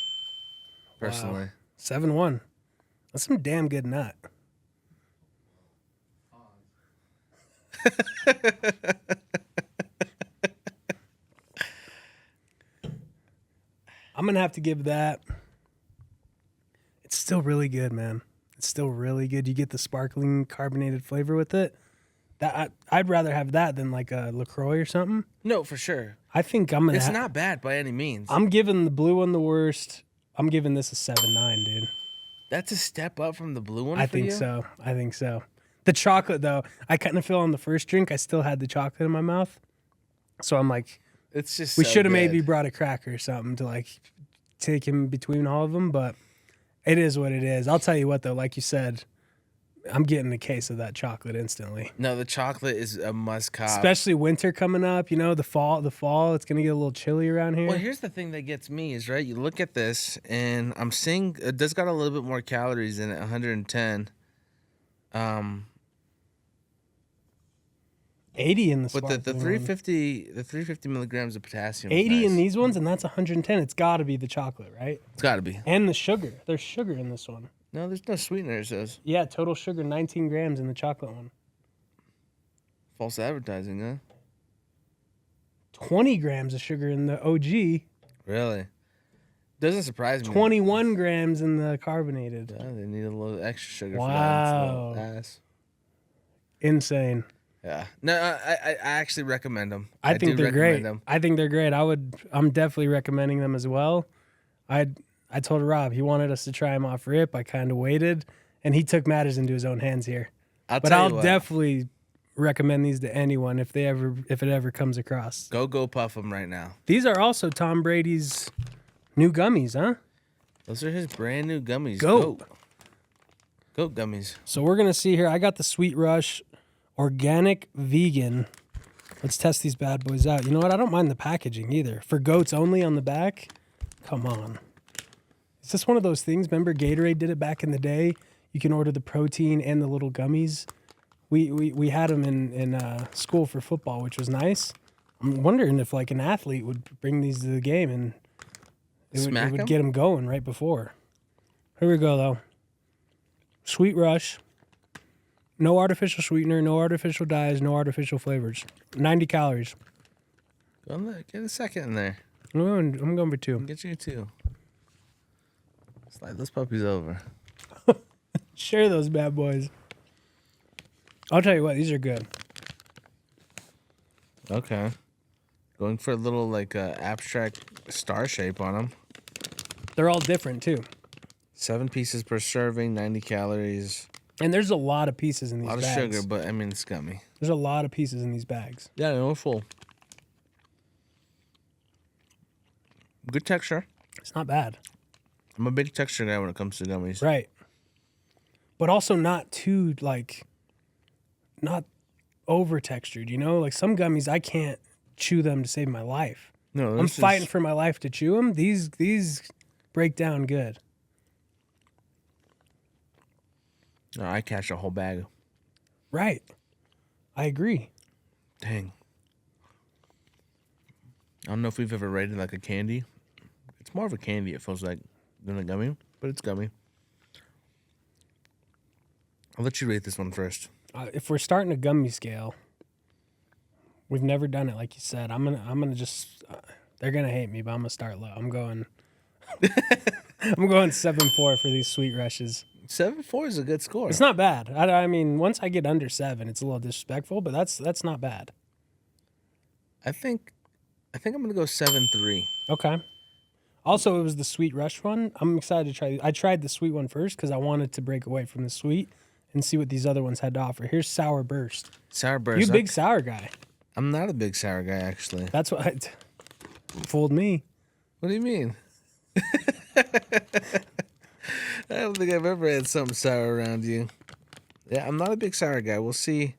personally. 7-1. That's some damn good nut. I'm gonna have to give that. It's still really good, man. It's still really good. You get the sparkling carbonated flavor with it. I'd rather have that than like a LaCroix or something. No, for sure. I think I'm gonna. It's not bad by any means. I'm giving the blue one the worst. I'm giving this a 7.9, dude. That's a step up from the blue one. I for think you? so. I think so. The chocolate though, I kind of feel on the first drink, I still had the chocolate in my mouth. So I'm like, It's just we so should have good. maybe brought a cracker or something to like take him between all of them, but it is what it is. I'll tell you what though, like you said, I'm getting a case of that chocolate instantly. No, the chocolate is a must cop. Especially winter coming up, you know, the fall, it's going to get a little chilly around here. Well, here's the thing that gets me is, right, you look at this, and I'm seeing it does got a little bit more calories in it, 110. 80 in the But the sparkling one. 350 milligrams of potassium. is 80 in nice. these ones, and that's 110. It's got to be the chocolate, right? It's got to be. And the sugar. There's sugar in this one. No, there's no sweeteners. Those Yeah, total sugar, 19 grams in the chocolate one. false advertising, huh? 20 grams of sugar in the OG. Really? Doesn't surprise me. 21 grams in the carbonated. Yeah, they need a little extra sugar Wow. for that. It's a little ass. Insane. Yeah. No, I actually recommend them. I think do they're great. recommend 'em. I think they're great. I'm definitely recommending them as well. I told Rob he wanted us to try them off rip. I kind of waited, and he took matters into his own hands here. But tell I'll you what, definitely recommend these to anyone if it ever comes across. Go puff them right now. These are also Tom Brady's new gummies, huh? Those are his brand new gummies. Goat. Goat gummies. So we're gonna see here. I got the Sweet Rush organic vegan. Let's test these bad boys out. You know what? I don't mind the packaging either. For goats only on the back. Come on. Is this one of those things? Remember Gatorade did it back in the day? You can order the protein and the little gummies. We had them in school for football, which was nice. I'm wondering if like an athlete would bring these to the game and it would 'em? get them going right before. Here we go though. Sweet Rush. No artificial sweetener, no artificial dyes, no artificial flavors. 90 calories. Go on there. Get a second in there. I'm going for 2. Get you 2. Slide those puppies over. Share those bad boys. I'll tell you what, these are good. Okay. Going for a little like abstract star shape on them. They're all different too. 7 pieces per serving, 90 calories. And there's a lot of pieces in A these lot of bags. sugar, but I mean it's gummy. There's a lot of pieces in these bags. Yeah, they're full. Good texture. It's not bad. I'm a big texture guy when it comes to gummies. Right. But also not too, like, not over textured, you know? Like some gummies, I can't chew them to save my life. No, I'm this fighting is, for my life to chew them. These break down good. No, I catch a whole bag. Right. I agree. Dang. I don't know if we've ever rated like a candy. It's more of a candy, it feels like, than a gummy, but it's gummy. I'll let you rate this one first. If we're starting a gummy scale, we've never done it like you said. I'm gonna just they're gonna hate me, but I'm gonna start low. I'm going 7.4 for these Sweet Rushes. 7.4 is a good score. It's not bad. I mean, once I get under 7, it's a little disrespectful, but that's not bad. I think I'm gonna go 7.3. Okay. Also, it was the Sweet Rush one. I'm excited to try. I tried the sweet one first because I wanted to break away from the sweet and see what these other ones had to offer. Here's Sour Burst. Sour burst. You big sour guy. I'm not a big sour guy actually. That's what fooled me. What do you mean? I don't think I've ever had something sour around you. Yeah, I'm not a big sour guy. We'll see.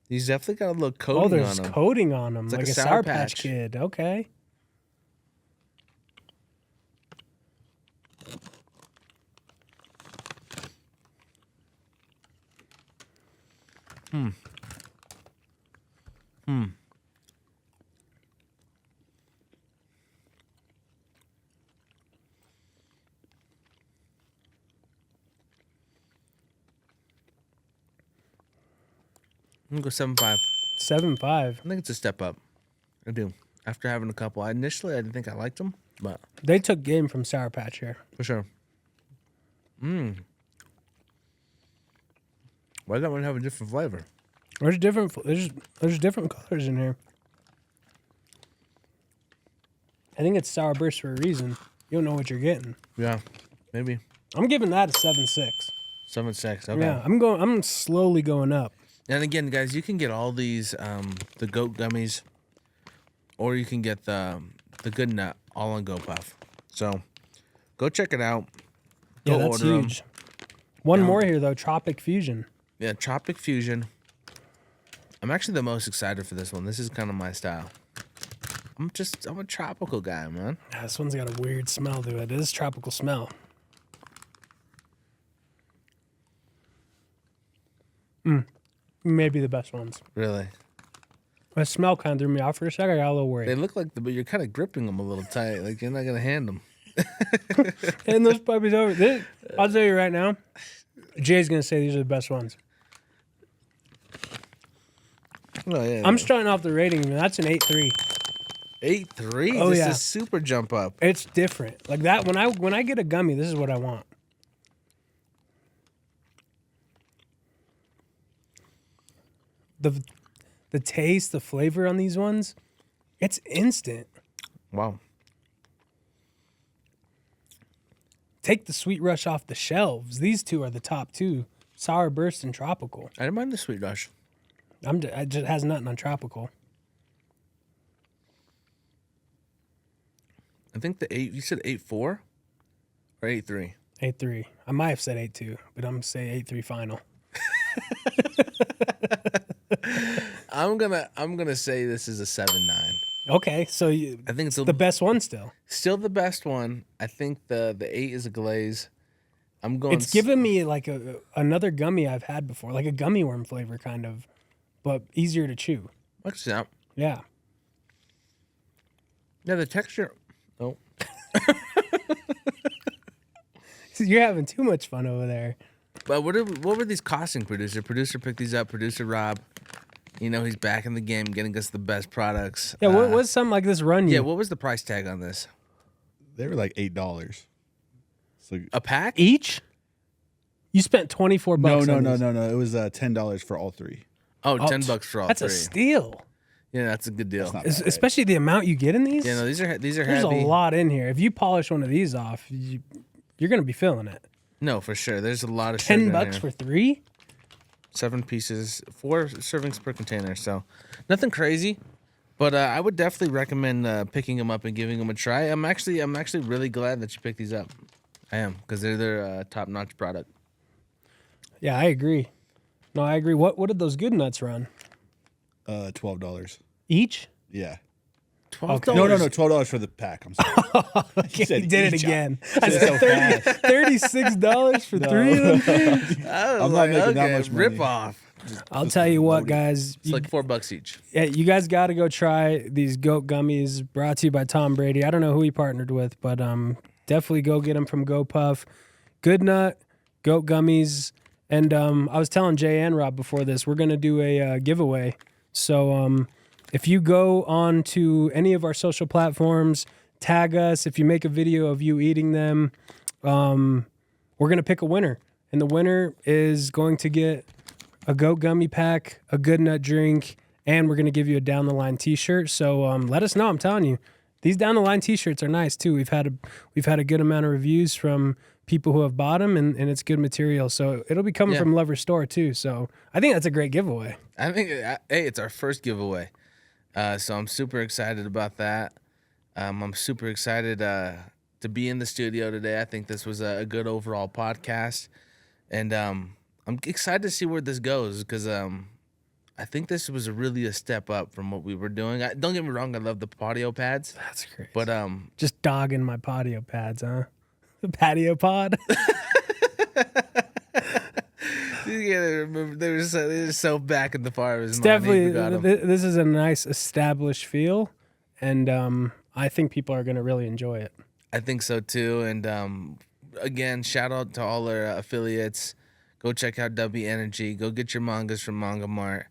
These definitely got a little coating Oh, on there's them. coating on them, It's like like a a Sour Sour Patch Patch. Kid. Okay. I'm gonna go 7.5. 7.5. I think it's a step up. I do. After having a couple, I didn't think I liked them, but They took game from Sour Patch here. for sure. Why does that one have a different flavor? There's different colors in here. I think it's Sour Burst for a reason. You don't know what you're getting. Yeah, maybe I'm giving that a 7.6. 7.6. Okay. Yeah, I'm slowly going up. And again, guys, you can get all these the goat gummies, or you can get the Good Nut all on GoPuff. So go check it out. Go Yeah, that's order 'em. huge. One more here though, Tropic Fusion. Yeah, Tropic Fusion. I'm actually the most excited for this one. This is kind of my style. I'm a tropical guy, man. Yeah, this one's got a weird smell to it. It is tropical smell. Maybe the best ones. Really. The smell kind of threw me off for a second. I got a little worried. They look like but you're kind of gripping them a little tight. Like you're not gonna hand them. And those puppies over there, I'll tell you right now, Jay's going to say these are the best ones. Oh yeah. I'm starting off the rating, man. That's an 8.3. 8.3. Oh, this yeah. is super jump up. It's different. Like that, when I get a gummy, this is what I want. The taste, the flavor on these ones, it's instant. Wow. Take the Sweet Rush off the shelves. These two are the top two. Sour Burst and Tropical. I didn't mind the Sweet Rush. It just has nothing on tropical. I think you said 8.4 or 8.3. 8.3. I might have said 8.2, but I'm gonna say 8.3 final. I'm gonna say this is a 7.9. Okay, so I think it's the best one still. still the best one. I think the 8 is a glaze. I'm going. It's giving me like another gummy I've had before, like a gummy worm flavor kind of, but easier to chew. What's that? Yeah. Yeah, the texture. Oh, You're having too much fun over there. but what were these costing? Producer picked these up. Producer Rob, you know he's back in the game, getting us the best products. Yeah, what was something like this run you? Yeah, what was the price tag on this? They were like $8. So A pack? Each? You spent $24 no. on these. It was $10 for all three. Oh, Oh, $10 for all That's three. a steal. Yeah, that's a good deal. That's not Es- bad, right? Especially the amount you get in these. Yeah, no, these are There's heavy. a lot in here. If you polish one of these off, you're gonna be feeling it. No, for sure. There's a lot of sugar in $10 here. for 3? 7 pieces, 4 servings per container. So nothing crazy, but I would definitely recommend picking them up and giving them a try. I'm actually really glad that you picked these up. I am, because they're a top-notch product. Yeah, I agree. No, I agree. What did those good nuts run? $12. Each? Yeah. $12. No, $12 for the pack. I'm sorry. Okay, said he did it each. again. I I said said it so fast. $36 for 3 of them. I'm not making that much money. Rip off. I'll tell you what, guys. It's like $4 each. Yeah, you guys got to go try these goat gummies brought to you by Tom Brady. I don't know who he partnered with, but definitely go get them from GoPuff. Good Nut, goat gummies. And I was telling Jay and Rob before this, we're going to do a giveaway. So if you go on to any of our social platforms, tag us. If you make a video of you eating them, we're going to pick a winner. And the winner is going to get a goat gummy pack, a Good Nut drink, and we're going to give you a Down the Line t-shirt. So let us know. I'm telling you, these Down the Line t-shirts are nice too. We've had a good amount of reviews from people who have bought them, and it's good material. So it'll be coming Yeah. from Lover's Store too. So I think that's a great giveaway. I think, hey, it's our first giveaway. So I'm super excited about that. I'm super excited to be in the studio today. I think this was a good overall podcast. And I'm excited to see where this goes because I think this was really a step up from what we were doing. Don't get me wrong, I love the patio pads. That's great. But Just dogging my patio pads, huh? The patio pod. yeah, they were so back in the far of his It's mind. definitely, He forgot 'em. this is a nice established feel. And I think people are going to really enjoy it. I think so too. And again, shout out to all our affiliates. Go check out W Energy. Go get your mangas from Manga Mart.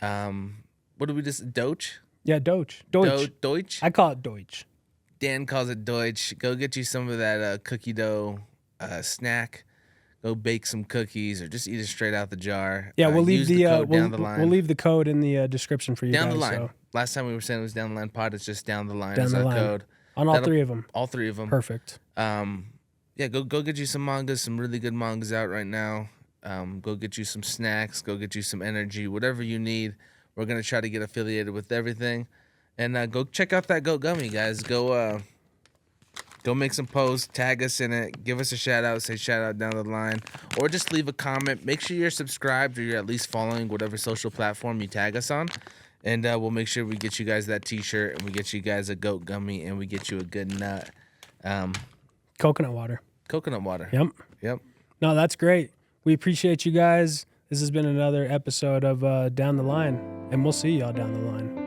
What do we just Deutsch? Yeah, Deutsch. Deutsch. I call it Deutsch. Dan calls it Deutsch. Go get you some of that cookie dough snack. Go bake some cookies or just eat it straight out the jar. Yeah, we'll leave use the code down the line. we'll leave the code in the description for you down guys. the line. So Last time we were saying it was down the line pod. It's just down the line. Down is the our line. code. on all That'll- 3 of them. All 3 of them. Perfect. Yeah, go get you some mangas, some really good mangas out right now. Go get you some snacks, go get you some energy, whatever you need. We're gonna try to get affiliated with everything, and go check out that Goat Gummy, guys. Go make some posts, tag us in it, give us a shout out, say shout out down the line, or just leave a comment. Make sure you're subscribed or you're at least following whatever social platform you tag us on, and we'll make sure we get you guys that T-shirt and we get you guys a Goat Gummy and we get you a good nut, Coconut water. coconut water. Yep. Yep. No, that's great. We appreciate you guys. This has been another episode of Down the Line, and we'll see y'all down the line.